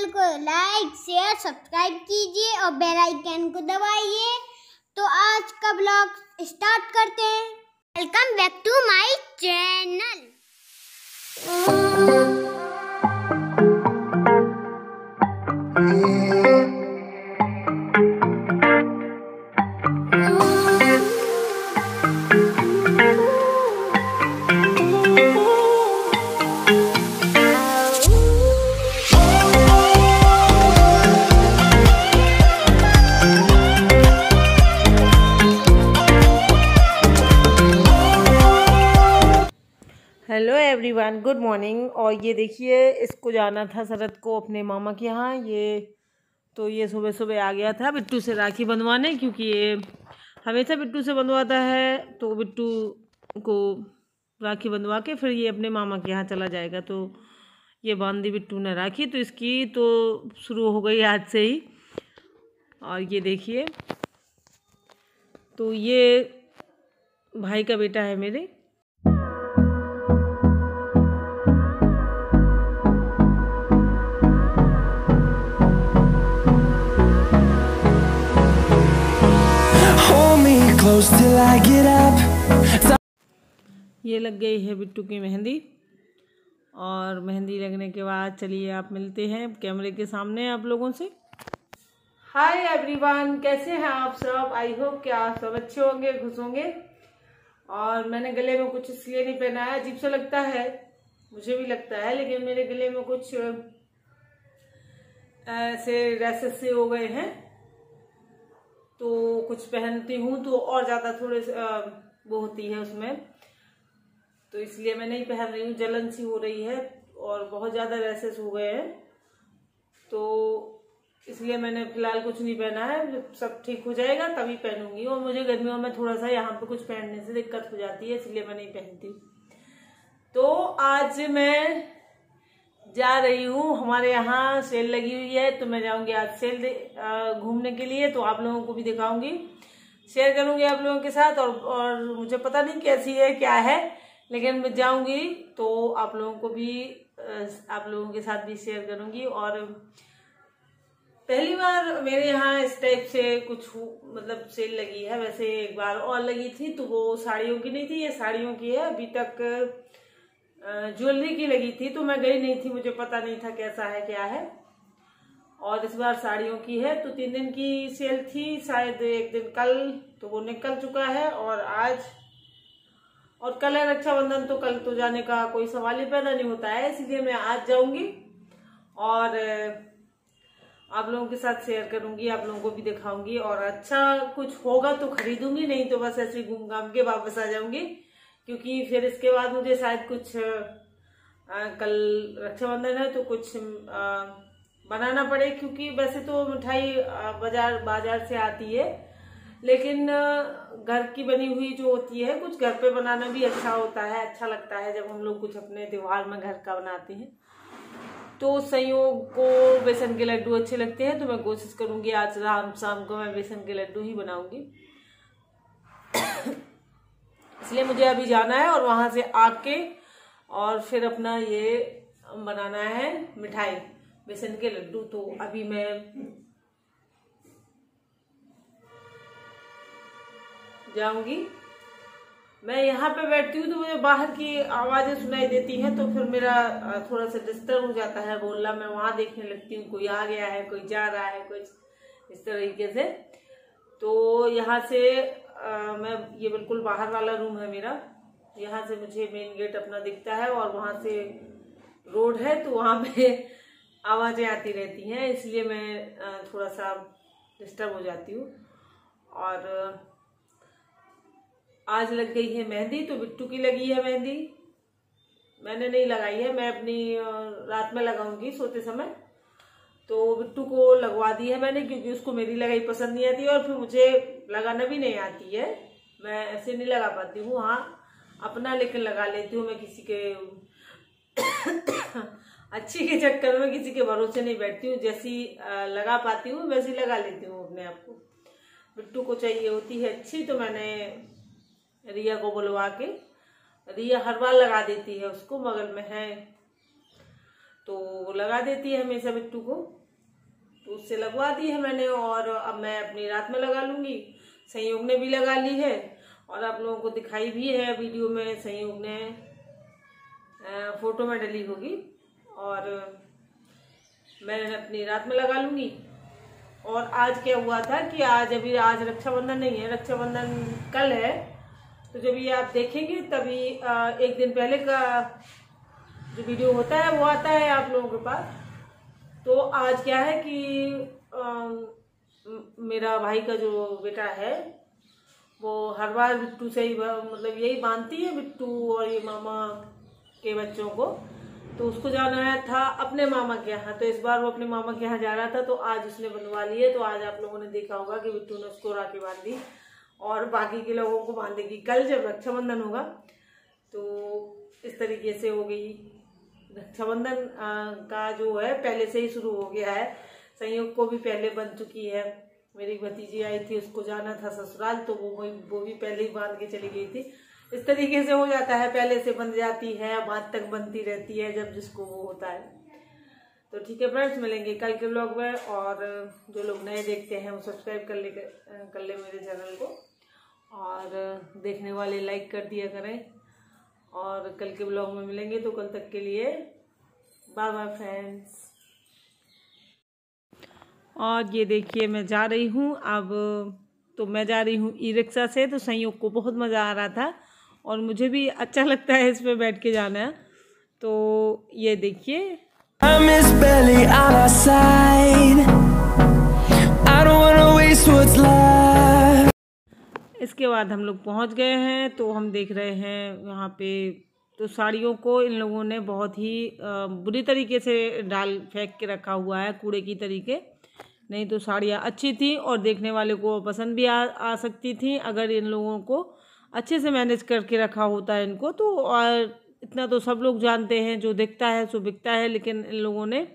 को like share subscribe कीजिए और बेल आइकन को दबाइए। तो आज का ब्लॉग स्टार्ट करते हैं। Welcome back to my channel. Hello everyone, good morning. और ये देखिए, इसको जाना था शरद को अपने मामा के यहाँ। ये सुबह सुबह आ गया था बिट्टू से राखी बंधवाने, क्योंकि ये हमेशा बिट्टू से बंधवाता है। तो बिट्टू को राखी बंधवा के फिर ये अपने मामा के यहाँ चला जाएगा। तो ये बांध दी बिट्टू ने राखी, तो इसकी तो शुरू हो गई आज से ही। और ये देखिए, तो ये भाई का बेटा है मेरे। Till I get up. ये लग गई है बिट्टू की मेहंदी। और मेहंदी लगने के बाद चलिए आप मिलते हैं कैमरे के सामने आप लोगों से। हाय एवरीवन, कैसे हैं आप सब? आई होप कि आप सब अच्छे होंगे, खुश होंगे। और मैंने गले में कुछ इसलिए नहीं पहना है, अजीब सा लगता है, मुझे भी लगता है, लेकिन मेरे गले में कुछ ऐसे रैसेस से हो गए हैं, तो कुछ पहनती हूँ तो और ज़्यादा थोड़े वो होती है उसमें, तो इसलिए मैं नहीं पहन रही हूँ। जलन सी हो रही है और बहुत ज़्यादा रैसेस हो गए हैं, तो इसलिए मैंने फिलहाल कुछ नहीं पहना है। जब सब ठीक हो जाएगा तभी पहनूंगी। और मुझे गर्मियों में थोड़ा सा यहाँ पे कुछ पहनने से दिक्कत हो जाती है, इसलिए मैं नहीं पहनती। तो आज मैं जा रही हूँ, हमारे यहाँ सेल लगी हुई है, तो मैं जाऊंगी आज सेल घूमने के लिए। तो आप लोगों को भी दिखाऊंगी, शेयर करूंगी आप लोगों के साथ। और मुझे पता नहीं कैसी है, क्या है, लेकिन मैं जाऊंगी तो आप लोगों को भी आप लोगों के साथ भी शेयर करूंगी। और पहली बार मेरे यहाँ इस टाइप से कुछ मतलब सेल लगी है। वैसे एक बार और लगी थी, तो वो साड़ियों की नहीं थी, ये साड़ियों की है। अभी तक ज्वेलरी की लगी थी, तो मैं गई नहीं थी, मुझे पता नहीं था कैसा है क्या है। और इस बार साड़ियों की है, तो 3 दिन की सेल थी, शायद एक दिन कल तो वो निकल चुका है, और आज और कल है रक्षाबंधन, तो कल तो जाने का कोई सवाल ही पैदा नहीं होता है, इसलिए मैं आज जाऊंगी और आप लोगों के साथ शेयर करूंगी, आप लोगों को भी दिखाऊंगी। और अच्छा कुछ होगा तो खरीदूंगी, नहीं तो बस ऐसे घूम घाम के वापस आ जाऊंगी, क्योंकि फिर इसके बाद मुझे शायद कुछ कल रक्षाबंधन है तो कुछ बनाना पड़े, क्योंकि वैसे तो मिठाई बाजार से आती है, लेकिन घर की बनी हुई जो होती है, कुछ घर पे बनाना भी अच्छा होता है, अच्छा लगता है जब हम लोग कुछ अपने त्योहार में घर का बनाते हैं। तो संयोग को बेसन के लड्डू अच्छे लगते हैं, तो मैं कोशिश करूंगी आज शाम को मैं बेसन के लड्डू ही बनाऊंगी। इसलिए मुझे अभी जाना है और वहां से आके और फिर अपना ये बनाना है मिठाई, बेसन के लड्डू। तो अभी मैं जाऊंगी। मैं यहाँ पे बैठती हूँ तो मुझे बाहर की आवाजें सुनाई देती हैं, तो फिर मेरा थोड़ा सा डिस्टर्ब हो जाता है बोलना। मैं वहां देखने लगती हूँ, कोई आ गया है, कोई जा रहा है, कुछ इस तरीके से। तो यहाँ से मैं ये बिल्कुल बाहर वाला रूम है मेरा, यहाँ से मुझे मेन गेट अपना दिखता है, और वहां से रोड है, तो वहां पे आवाजें आती रहती हैं, इसलिए मैं थोड़ा सा डिस्टर्ब हो जाती हूँ। और आज लग गई है मेहंदी, तो बिट्टू की लगी है मेहंदी, मैंने नहीं लगाई है, मैं अपनी रात में लगाऊंगी सोते समय। तो बिट्टू को लगवा दी है मैंने, क्योंकि उसको मेरी लगाई पसंद नहीं आती, और फिर मुझे लगाना भी नहीं आती है, मैं ऐसे नहीं लगा पाती हूँ। हाँ, अपना लेकिन लगा लेती हूँ मैं, किसी के अच्छी के चक्कर में किसी के भरोसे नहीं बैठती हूँ। जैसी लगा पाती हूँ वैसी लगा लेती हूँ अपने आप को। बिट्टू को चाहिए होती है अच्छी, तो मैंने रिया को बुलवा के, रिया हर बार लगा देती है, उसको बगल में है तो वो लगा देती है हमेशा बिट्टू को। तो उससे लगवा दी है मैंने, और अब मैं अपनी रात में लगा लूंगी। संयोग ने भी लगा ली है और आप लोगों को दिखाई भी है वीडियो में, संयोग ने फोटो में डली होगी, और मैं अपनी रात में लगा लूंगी। और आज क्या हुआ था कि आज रक्षाबंधन नहीं है, रक्षाबंधन कल है। तो जब ये आप देखेंगे तभी एक दिन पहले का जो वीडियो होता है वो आता है आप लोगों के पास। तो आज क्या है कि मेरा भाई का जो बेटा है वो हर बार बिट्टू से ही मतलब यही बांधती है, बिट्टू और ये मामा के बच्चों को। तो उसको जाना था अपने मामा के यहाँ, तो इस बार वो अपने मामा के यहाँ जा रहा था, तो आज उसने बनवा ली है। तो आज आप लोगों ने देखा होगा कि बिट्टू ने उसको राखी बांधी और बाकी के लोगों को बांधेगी कल जब रक्षाबंधन होगा। तो इस तरीके से हो गई रक्षाबंधन का जो है पहले से ही शुरू हो गया है। संयोग को भी पहले बन चुकी है, मेरी भतीजी आई थी उसको जाना था ससुराल, तो वो भी पहले ही बांध के चली गई थी। इस तरीके से हो जाता है, पहले से बन जाती है, बाद तक बनती रहती है जब जिसको वो होता है। तो ठीक है फ्रेंड्स, मिलेंगे कल के व्लॉग में। और जो लोग नए देखते हैं वो सब्सक्राइब कर ले मेरे चैनल को, और देखने वाले लाइक कर दिया करें। और कल के व्लॉग में मिलेंगे, तो कल तक के लिए बाय बाय फ्रेंड्स। और ये देखिए मैं जा रही हूँ अब, तो मैं जा रही हूँ ई रिक्शा से। तो संयोग को बहुत मज़ा आ रहा था और मुझे भी अच्छा लगता है इस पे बैठ के जाना। तो ये देखिए I miss barely on our side. I don't wanna waste what's left. इसके बाद हम लोग पहुंच गए हैं। तो हम देख रहे हैं यहाँ पे तो साड़ियों को इन लोगों ने बहुत ही बुरी तरीके से फेंक के रखा हुआ है, कूड़े की तरीके। नहीं तो साड़ियाँ अच्छी थी और देखने वाले को पसंद भी आ सकती थी अगर इन लोगों को अच्छे से मैनेज करके रखा होता है इनको। तो और इतना तो सब लोग जानते हैं, जो दिखता है सो बिकता है, लेकिन इन लोगों ने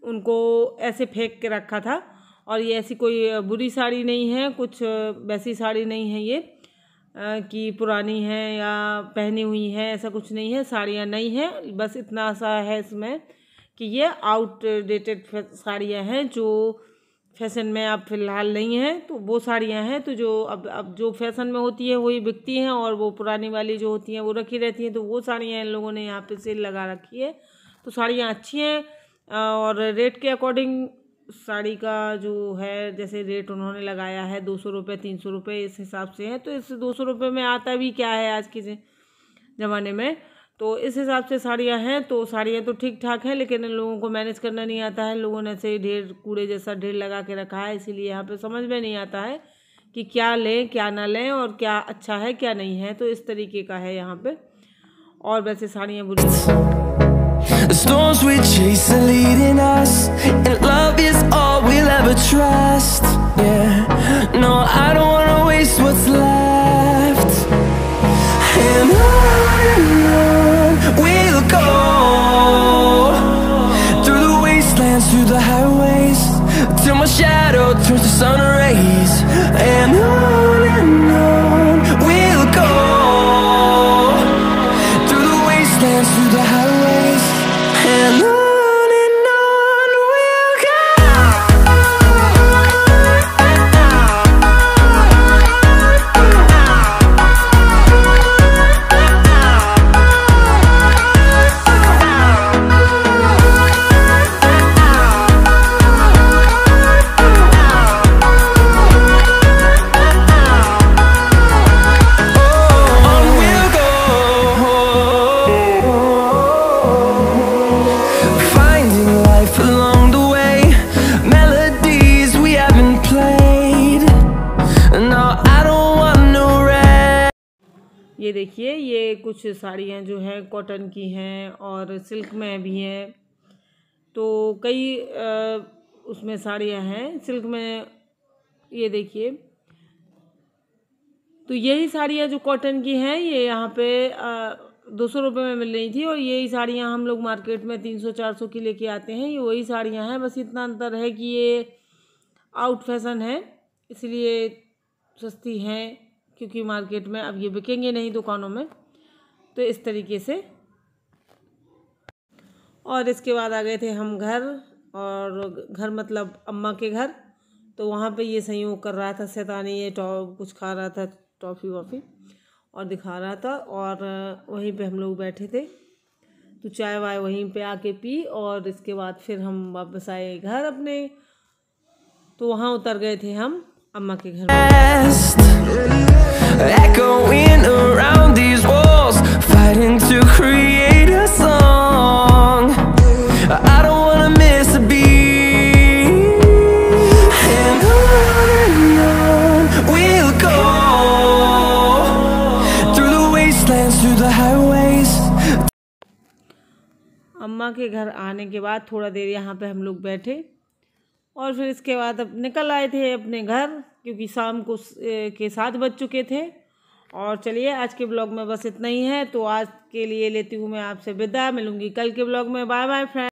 उनको ऐसे फेंक के रखा था। और ये ऐसी कोई बुरी साड़ी नहीं है, कुछ वैसी साड़ी नहीं है ये कि पुरानी है या पहनी हुई है, ऐसा कुछ नहीं है। साड़ियाँ नई हैं, बस इतना सा है इसमें कि ये आउटडेटेड साड़ियाँ हैं जो फैशन में अब फ़िलहाल नहीं है। तो वो साड़ियाँ हैं तो जो अब जो फैशन में होती है वही बिकती हैं, और वो पुरानी वाली जो होती हैं वो रखी रहती हैं। तो वो साड़ियाँ इन लोगों ने यहाँ पे सेल लगा रखी है। तो साड़ियाँ अच्छी हैं, और रेट के अकॉर्डिंग साड़ी का जो है जैसे रेट उन्होंने लगाया है 200 रुपये 300 रुपये इस हिसाब से है। तो इस 200 रुपये में आता भी क्या है आज के ज़माने में, तो इस हिसाब से साड़ियाँ हैं। तो साड़ियाँ तो ठीक ठाक हैं, लेकिन इन लोगों को मैनेज करना नहीं आता है। लोगों ने ऐसे ढेर कूड़े जैसा ढेर लगा के रखा है, इसीलिए यहाँ पे समझ में नहीं आता है कि क्या लें क्या ना लें और क्या अच्छा है क्या नहीं है। तो इस तरीके का है यहाँ पे। और वैसे साड़ियाँ बुरी The storms we chase are leading us, and love is all we'll ever trust. Yeah, no, I don't wanna waste what's left. And on we'll go, through the wastelands, through the highways, till my shadow turns to sun rays. And on we'll go, through the wastelands, through the highways. And on we'll go. ये देखिए ये कुछ साड़ियाँ जो हैं cotton की हैं और सिल्क में भी हैं। तो कई उसमें साड़ियाँ हैं सिल्क में, ये देखिए। तो यही साड़ियाँ जो कॉटन की हैं ये यहाँ पे 200 रुपये में मिल रही थी, और यही साड़ियाँ हम लोग मार्केट में 300-400 की लेके आते हैं। ये वही साड़ियाँ हैं, बस इतना अंतर है कि ये आउट फैशन है इसलिए सस्ती हैं, क्योंकि मार्केट में अब ये बिकेंगे नहीं दुकानों में। तो इस तरीके से। और इसके बाद आ गए थे हम घर, और घर मतलब अम्मा के घर। तो वहाँ पे ये संयोग कर रहा था शैतानी, ये कुछ खा रहा था, टॉफ़ी वॉफ़ी, और दिखा रहा था। और वहीं पे हम लोग बैठे थे, तो चाय वाय वहीं पे आके पी, और इसके बाद फिर हम वापस आए घर अपने। तो वहाँ उतर गए थे हम अम्मा के घर में। Echoing around these walls, fighting to create a song. I don't wanna miss a beat, and on we'll go, through the wastelands, through the highways. अम्मा के घर आने के बाद थोड़ा देर यहाँ पे हम लोग बैठे, और फिर इसके बाद अब निकल आए थे अपने घर, क्योंकि शाम को के 7 बज चुके थे। और चलिए आज के ब्लॉग में बस इतना ही है। तो आज के लिए लेती हूँ मैं आपसे विदा, मिलूंगी कल के ब्लॉग में। Bye bye friend.